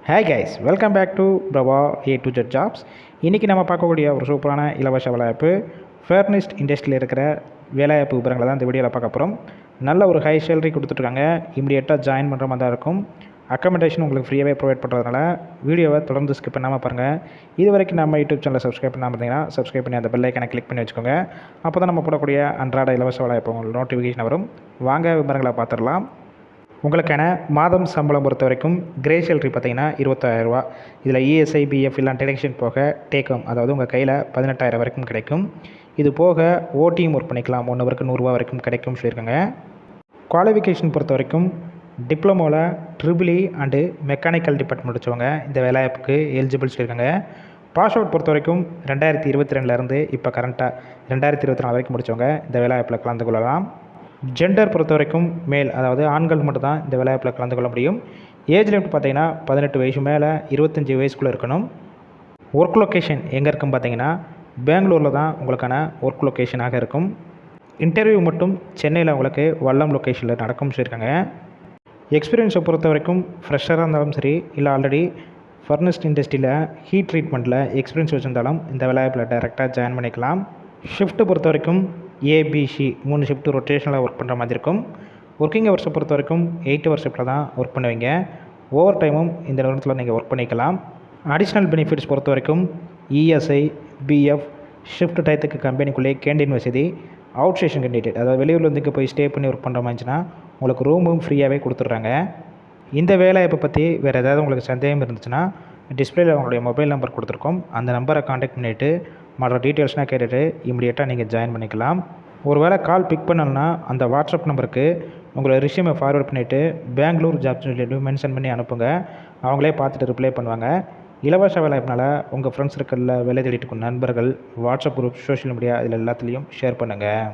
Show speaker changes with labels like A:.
A: Hi guys, welcome back to Prabha A to Z jobs. இன்றைக்கி நம்ம பார்க்கக்கூடிய ஒரு சூப்பரான இலவச வேலைவாய்ப்பு ஃபர்னிஸ்ட் இண்டஸ்ட்ரியில் இருக்கிற வேலைவாய்ப்பு விவரங்களை தான் இந்த வீடியோவில் பார்க்க போகிறோம். நல்ல ஒரு ஹை சேலரி கொடுத்துட்ருக்காங்க. இமீடியட்டாக ஜாயின் பண்ணுற மாதிரி தான் இருக்கும். அக்கமெண்டேஷன் உங்களுக்கு ஃப்ரீயாகவே ப்ரொவைட் பண்ணுறதுனால வீடியோவை தொடர்ந்து ஸ்கிப் பண்ணாமல் பாருங்கள். இது வரைக்கும் நம்ம யூடியூப் சேனலை சப்ஸ்கிரைப் பண்ணாமல் இருந்தீங்கன்னா சப்ஸ்கிரைப் பண்ணி அந்த பெல் ஐக்கனை கிளிக் பண்ணி வச்சுக்கோங்க. அப்போ தான் நம்ம போடக்கூடிய அன்றாட இலவச வேலைவாய்ப்பு உங்களுக்கு நோட்டிஃபிகேஷன் வரும். வாங்க விவரங்களை பார்த்துடலாம். உங்களுக்கான மாதம் சம்பளம் பொறுத்த வரைக்கும் கிரே சேலரி பார்த்தீங்கன்னா 25,000 ரூபா. இதில் இஎஸ்ஐ பிஎஃப் எல்லாம் டிடக்ஷன் போக டேக்கம், அதாவது உங்கள் கையில் 18,000 வரைக்கும் கிடைக்கும். இது போக ஓடியும் ஒர்க் பண்ணிக்கலாம், 1 ஹவருக்கு 100 ரூபா வரைக்கும் கிடைக்கும்னு சொல்லியிருக்காங்க. குவாலிஃபிகேஷன் பொறுத்த வரைக்கும் டிப்ளமோவில் ட்ரிபிள்இ அண்டு மெக்கானிக்கல் டிபார்ட்மெண்ட் முடிச்சவங்க இந்த வேலைவாய்ப்புக்கு எலிஜிபிள் சொல்லியிருக்காங்க. பாஸ் அவுட் பொறுத்த வரைக்கும் 2022 இப்போ கரண்ட்டாக 2024 வரைக்கும் முடித்தவங்க இந்த வேலைவாய்ப்பில் கலந்து கொள்ளலாம். ஜெண்டர் பொறுத்த வரைக்கும் மேல், அதாவது ஆண்கள் மட்டும் தான் இந்த வேலைவாய்ப்பில் கலந்து கொள்ள முடியும். ஏஜ் லிமிட் பார்த்தீங்கன்னா 18 வயசு மேலே 25 வயசுக்குள்ளே இருக்கணும். ஒர்க் லொக்கேஷன் எங்கே இருக்குன்னு பார்த்தீங்கன்னா பெங்களூரில் தான் உங்களுக்கான ஒர்க் லொக்கேஷனாக இருக்கும். இன்டர்வியூ மட்டும் சென்னையில் உங்களுக்கு வல்லம் லொக்கேஷனில் நடக்கும்னு சொல்லியிருக்காங்க. எக்ஸ்பீரியன்ஸை பொறுத்த வரைக்கும் ஃப்ரெஷராக இருந்தாலும் சரி, இல்லை ஆல்ரெடி ஃபர்னிஸ்ட் இண்டஸ்ட்ரியில் ஹீட் ட்ரீட்மெண்ட்டில் எக்ஸ்பீரியன்ஸ் வச்சுருந்தாலும் இந்த வேலைவாய்ப்பில் டைரெக்டாக ஜாயின் பண்ணிக்கலாம். ஷிஃப்ட்டு பொறுத்த வரைக்கும் ஏபிசி 3 ஷிஃப்ட்டு ரொட்டேஷனில் ஒர்க் பண்ணுற மாதிரி இருக்கும். ஒர்க்கிங் ஹவர்ஸை பொறுத்த வரைக்கும் 8 ஹவர் ஷிஃப்ட்டில் தான் ஒர்க் பண்ணுவீங்க. ஓவர் டைமும் இந்த நேரத்தில் நீங்கள் ஒர்க் பண்ணிக்கலாம். அடிஷ்னல் பெனிஃபிட்ஸ் பொறுத்த வரைக்கும் இஎஸ்ஐ பிஎஃப், ஷிஃப்ட் டயத்துக்கு கம்பெனிக்குள்ளே கேண்டீன் வசதி, அவுட் ஸ்டேஷன் கேண்டிடேட், அதாவது வெளியூர்லேருந்து இங்கே போய் ஸ்டே பண்ணி ஒர்க் பண்ணுற மாதிரிச்சுன்னா உங்களுக்கு ரூமும் ஃப்ரீயாகவே கொடுத்துட்றாங்க. இந்த வேலைவாய்ப்பை பற்றி வேறு ஏதாவது உங்களுக்கு சந்தேகம் இருந்துச்சுன்னா டிஸ்பிளேயில் அவங்களுடைய மொபைல் நம்பர் கொடுத்துருக்கோம். அந்த நம்பரை காண்டாக்ட் பண்ணிவிட்டு மற்ற டீட்டெயில்ஸ்னால் கேட்டுட்டு இமீடியட்டாக நீங்கள் ஜாயின் பண்ணிக்கலாம். ஒரு வேளை கால் பிக் பண்ணலன்னா அந்த வாட்ஸ்அப் நம்பருக்கு உங்களை ரிஷ்யூமை ஃபார்வர்ட் பண்ணிவிட்டு பெங்களூர் ஜாப்ஸ் சொல்லிட்டு மென்ஷன் பண்ணி அனுப்புங்க. அவங்களே பார்த்துட்டு ரிப்ளை பண்ணுவாங்க. இலவச வேலைனால உங்கள் ஃப்ரெண்ட்ஸ் சர்க்கிளில் வேலை தேடிட்டு நண்பர்கள், வாட்ஸ்அப் குரூப், சோஷியல் மீடியா இதில் எல்லாத்துலேயும் ஷேர் பண்ணுங்கள்.